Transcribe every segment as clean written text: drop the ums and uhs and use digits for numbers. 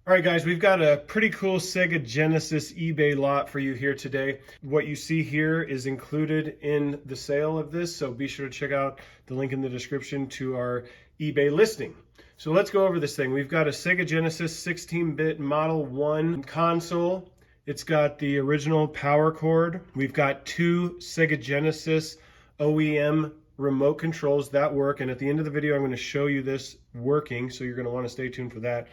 All right, guys, we've got a pretty cool Sega Genesis eBay lot for you here today. What you see here is included in the sale of this, so be sure to check out the link in the description to our eBay listing. So let's go over this thing. We've got a Sega Genesis 16-bit Model 1 console. It's got the original power cord. We've got two Sega Genesis OEM remote controls that work, and at the end of the video I'm going to show you this working, so you're going to want to stay tuned for that.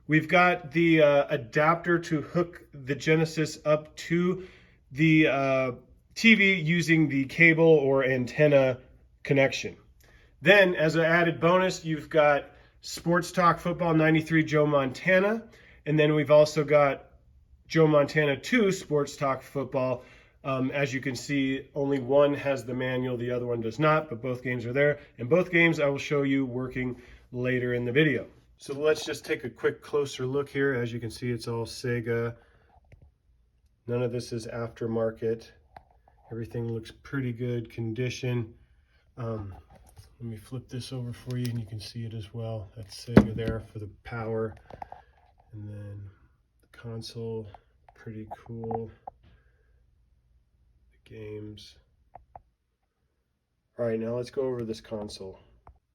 We've got the adapter to hook the Genesis up to the TV using the cable or antenna connection. Then, as an added bonus, you've got Sports Talk Football 93 Joe Montana, and then we've also got Joe Montana 2 Sports Talk Football. As you can see, only one has the manual, the other one does not, but both games are there. And both games I will show you working later in the video. So let's just take a quick closer look here. As you can see, it's all Sega. None of this is aftermarket. Everything looks pretty good condition. Let me flip this over for you and you can see it as well. That's Sega there for the power. And then the console, pretty cool. The games. All right, now let's go over this console.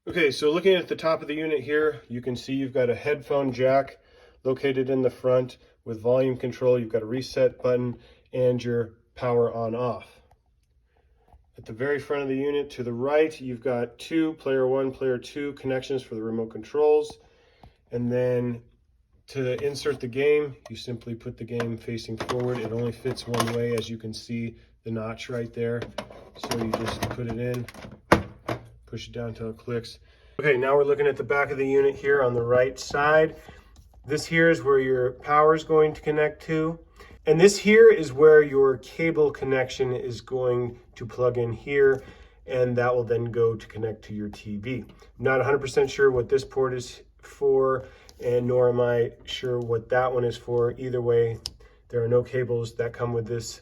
Okay, so looking at the top of the unit here, you can see you've got a headphone jack located in the front with volume control. You've got a reset button and your power on off. At the very front of the unit to the right, you've got two player 1, player 2 connections for the remote controls. And then to insert the game, you simply put the game facing forward. It only fits one way, as you can see the notch right there. So you just put it in, push it down until it clicks. Okay, now we're looking at the back of the unit here on the right side. This here is where your power is going to connect to. And this here is where your cable connection is going to plug in here, and that will then go to connect to your TV. I'm not 100% sure what this port is for, and nor am I sure what that one is for. Either way, there are no cables that come with this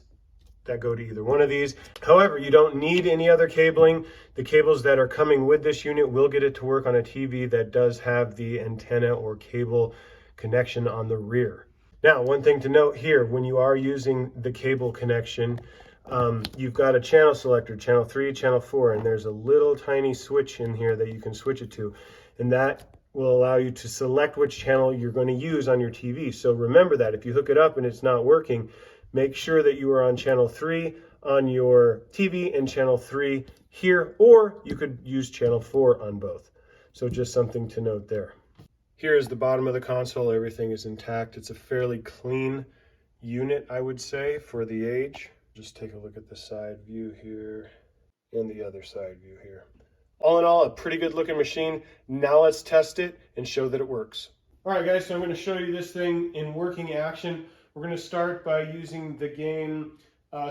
that go to either one of these. However, you don't need any other cabling. The cables that are coming with this unit will get it to work on a TV that does have the antenna or cable connection on the rear. Now, one thing to note here, when you are using the cable connection, you've got a channel selector, channel 3, channel 4, and there's a little tiny switch in here that you can switch it to, and that will allow you to select which channel you're going to use on your TV. So remember that if you hook it up and it's not working, make sure that you are on channel 3 on your TV and channel 3 here, or you could use channel 4 on both. So just something to note there. Here is the bottom of the console. Everything is intact. It's a fairly clean unit, I would say, for the age. Just take a look at the side view here and the other side view here. All in all, a pretty good looking machine. Now let's test it and show that it works. All right, guys, so I'm going to show you this thing in working action. We're going to start by using the game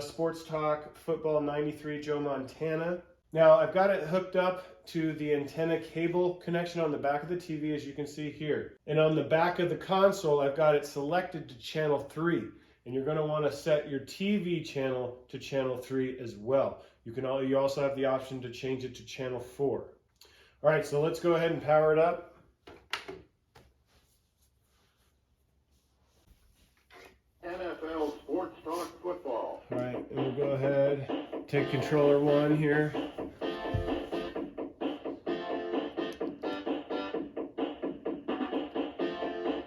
Sports Talk Football 93 Joe Montana. Now, I've got it hooked up to the antenna cable connection on the back of the TV, as you can see here. And on the back of the console, I've got it selected to channel 3. And you're going to want to set your TV channel to channel 3 as well. You also have the option to change it to channel 4. All right, so let's go ahead and power it up. NFL Sports Talk Football. All right, and we'll go ahead, take controller 1 here.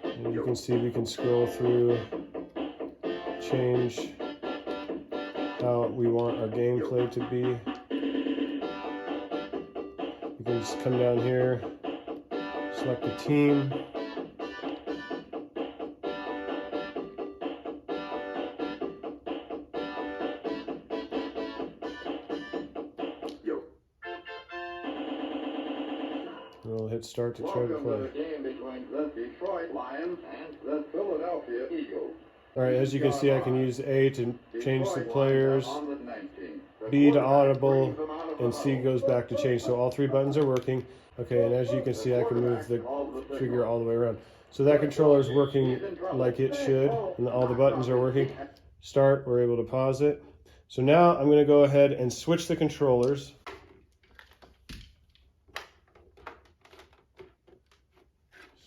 And you can see we can scroll through, change how we want our gameplay to be. You can just come down here, select the team. We'll hit start to try to play. Welcome to the game between the Detroit Lions and the Philadelphia Eagles. All right, as you can see, I can use A to change the players, B to audible, and C goes back to change. So all 3 buttons are working. Okay, and as you can see, I can move the figure all the way around. So that controller is working like it should, and all the buttons are working. Start, we're able to pause it. So now I'm going to go ahead and switch the controllers.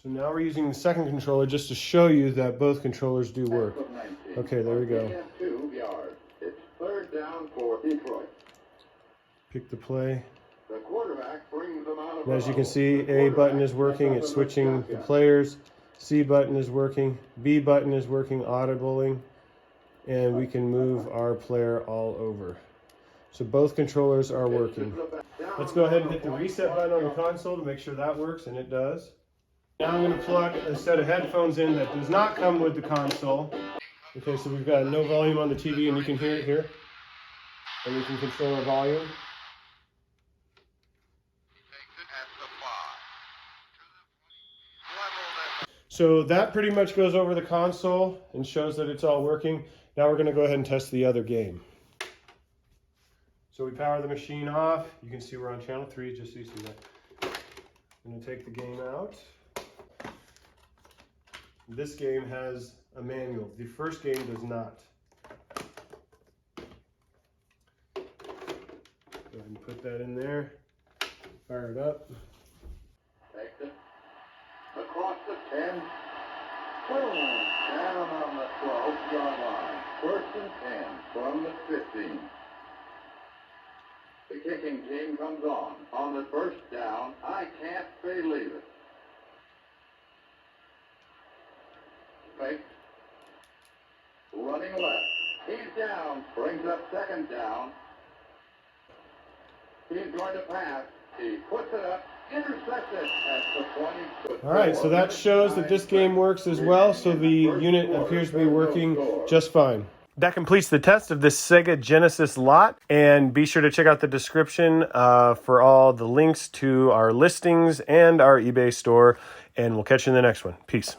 So now we're using the second controller just to show you that both controllers do work. Okay, there we go. 2 yards. It's third down for Detroit. Pick the play. The quarterback brings them out of And as you can see, A button is working, it's switching the players. C button is working, B button is working, audibling, and we can move our player all over. So both controllers are working. Let's go ahead and hit the reset button on the console to make sure that works, and it does. Now I'm going to plug a set of headphones in that does not come with the console. Okay, so we've got no volume on the TV, and you can hear it here. And we can control our volume. So that pretty much goes over the console and shows that it's all working. Now we're going to go ahead and test the other game. So we power the machine off. You can see we're on channel 3, just so you see that. I'm going to take the game out. This game has a manual. The first game does not. Go ahead and put that in there. Fire it up. Takes it. Across the 10. Boom! Down on the 12-yard line. First and 10 from the 15. The kicking team comes on the first down. I can't believe it. Fake. Running left. He's down. Brings up second down. He's going to pass. He puts it up. Intercepted at the 20. All right, so that shows that this game works as well, so the unit appears to be working just fine. That completes the test of this Sega Genesis lot, and be sure to check out the description for all the links to our listings and our eBay store, and we'll catch you in the next one. Peace.